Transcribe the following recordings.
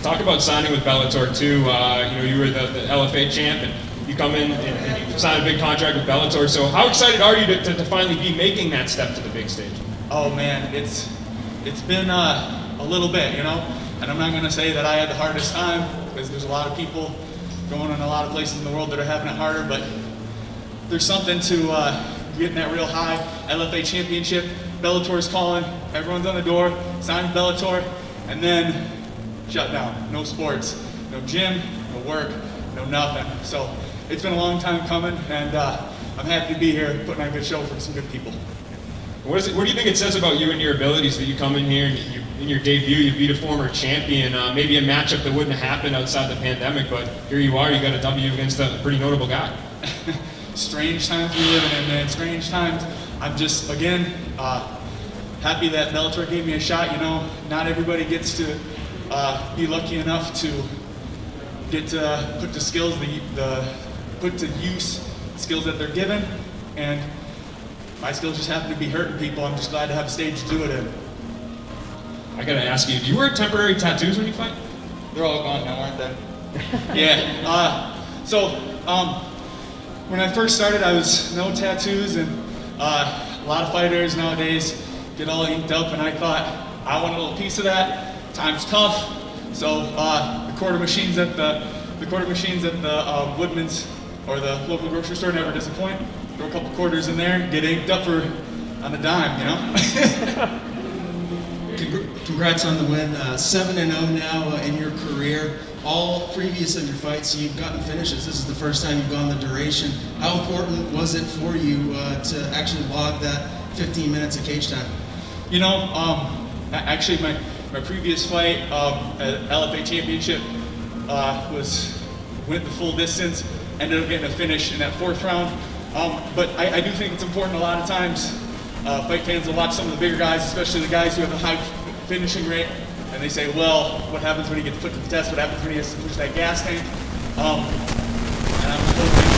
Talk about signing with Bellator too. You know, you were the LFA champ, and you come in and you sign a big contract with Bellator. So how excited are you to finally be making that step to the big stage? Oh man, it's been a little bit, you know, and I'm not going to say that I had the hardest time, because there's a lot of people going in a lot of places in the world that are having it harder, but there's something to getting that real high. LFA championship, Bellator's calling, everyone's on the door, sign with Bellator, and then shut down. No sports, no gym, no work, no nothing. So it's been a long time coming, and I'm happy to be here putting on a good show for some good people. What do you think it says about you and your abilities that you come in here and in your debut you beat a former champion, maybe a matchup that wouldn't have happened outside the pandemic, but here you are, you got a W against a pretty notable guy. Strange times we live in, man. Strange times. I'm just, again, happy that Bellator gave me a shot. You know, not everybody gets to be lucky enough to get to put the skills, put to use skills that they're given, and my skills just happen to be hurting people. I'm just glad to have a stage to do it in. I gotta ask you, do you wear temporary tattoos when you fight? They're all gone now, aren't they? Yeah. When I first started, I was no tattoos, and a lot of fighters nowadays get all inked up, and I thought I want a little piece of that. Time's tough, so the quarter machines at the Woodman's or the local grocery store never disappoint. Throw a couple quarters in there, get inked up on the dime, you know. Congrats on the win. 7-0 now in your career. All previous of your fights, you've gotten finishes. This is the first time you've gone the duration. How important was it for you to actually log that 15 minutes of cage time? You know, actually my previous fight at LFA Championship went the full distance, ended up getting a finish in that 4th round. But I do think it's important a lot of times. Fight fans will watch some of the bigger guys, especially the guys who have the high finishing rate, and they say, well, what happens when he gets put to the test? What happens when he has to push that gas tank? And I'm hoping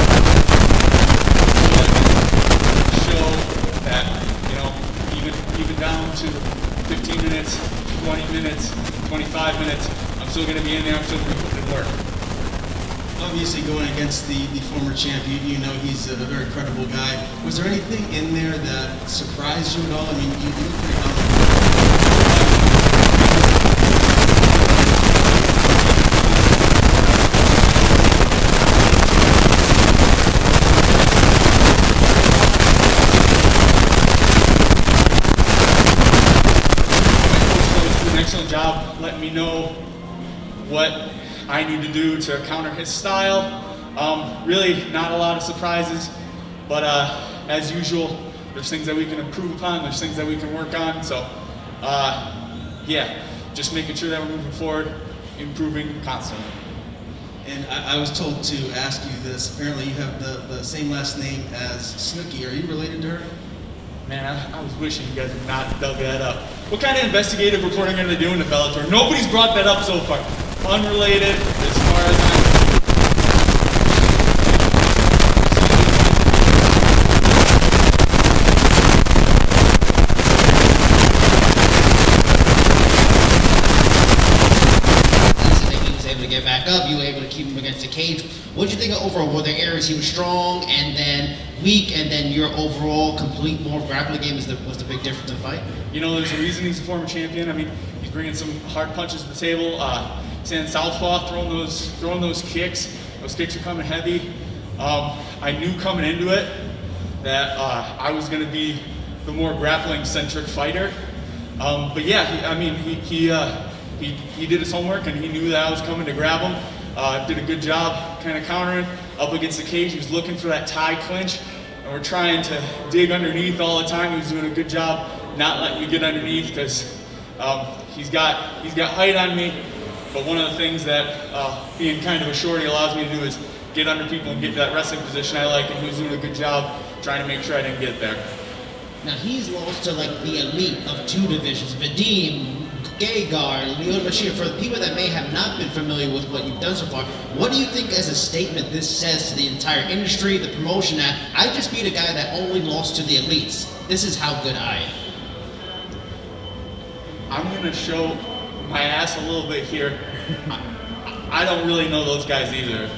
to show that, you know, even down to 15 minutes, 20 minutes, 25 minutes, I'm still going to be in there, I'm still going to put in work. Obviously, going against the former champ, you know he's a very credible guy. Was there anything in there that surprised you at all? I mean, you look pretty confident. Excellent job letting me know what I need to do to counter his style. Really not a lot of surprises, but as usual, there's things that we can improve upon, there's things that we can work on. So yeah, just making sure that we're moving forward, improving constantly. And I was told to ask you this. Apparently you have the same last name as Snooki. Are you related to her? Man, I was wishing you guys had not dug that up. What kind of investigative reporting are they doing to Bellator? Nobody's brought that up so far. Unrelated, as far as I know. He was able to get back up. You were able to keep him against the cage. What did you think of overall? Were there areas he was strong and then weak, and then your overall complete more grappling game was the big difference in the fight? You know, there's a reason he's a former champion. I mean, he's bringing some hard punches to the table. Standing southpaw, throwing those kicks. Those kicks are coming heavy. I knew coming into it that I was going to be the more grappling-centric fighter. But yeah, he did his homework, and he knew that I was coming to grab him. Did a good job kind of countering up against the cage. He was looking for that tie clinch, and we're trying to dig underneath all the time. He was doing a good job not letting me get underneath, because he's got height on me. But one of the things that being kind of a shorty allows me to do is get under people and get to that wrestling position I like, and he was doing a good job trying to make sure I didn't get there. Now he's lost to like the elite of 2 divisions, Vadim, Gegard, Leon Bashir. For the people that may have not been familiar with what you've done so far, what do you think as a statement this says to the entire industry, the promotion, that I just beat a guy that only lost to the elites? This is how good I am. I'm going to show my ass a little bit here I don't really know those guys either.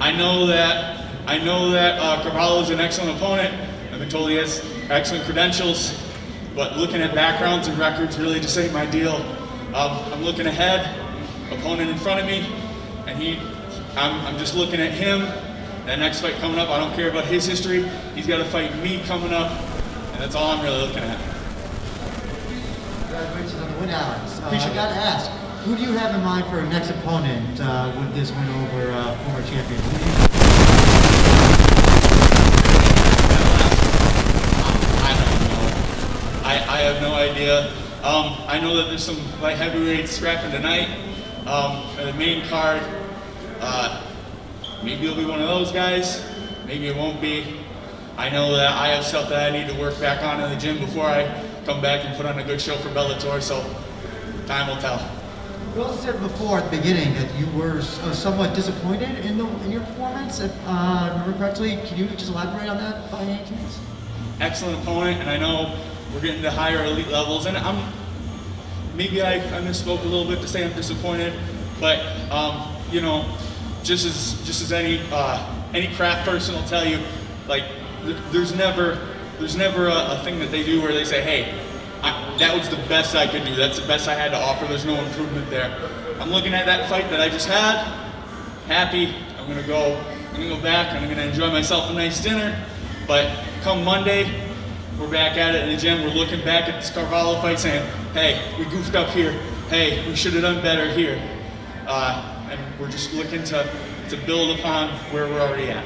I know that Carvalho is an excellent opponent. I've been told he has excellent credentials, but looking at backgrounds and records really just ain't my deal. I'm looking ahead, opponent in front of me, and I'm just looking at him. That next fight coming up, I don't care about his history. He's got to fight me coming up, and that's all I'm really looking at. Congratulations on the win, Alex. I got to ask, who do you have in mind for a next opponent with this win over former champion? I don't know. I have no idea. I know that there's some light heavyweights scrapping tonight. The main card. Maybe it'll be one of those guys. Maybe it won't be. I know that I have stuff that I need to work back on in the gym before I come back and put on a good show for Bellator. So time will tell. You also said before at the beginning that you were somewhat disappointed in your performance. If I remember correctly, can you just elaborate on that by any chance? Excellent opponent, and I know we're getting to higher elite levels. And maybe I misspoke a little bit to say I'm disappointed, but you know, just as any craft person will tell you, like there's never a thing that they do where they say, hey, that was the best I could do. That's the best I had to offer. There's no improvement there. I'm looking at that fight that I just had, happy. I'm gonna go back and I'm gonna enjoy myself a nice dinner. But come Monday, we're back at it in the gym. We're looking back at this Carvalho fight saying, hey, we goofed up here. Hey, we should have done better here. And we're just looking to build upon where we're already at.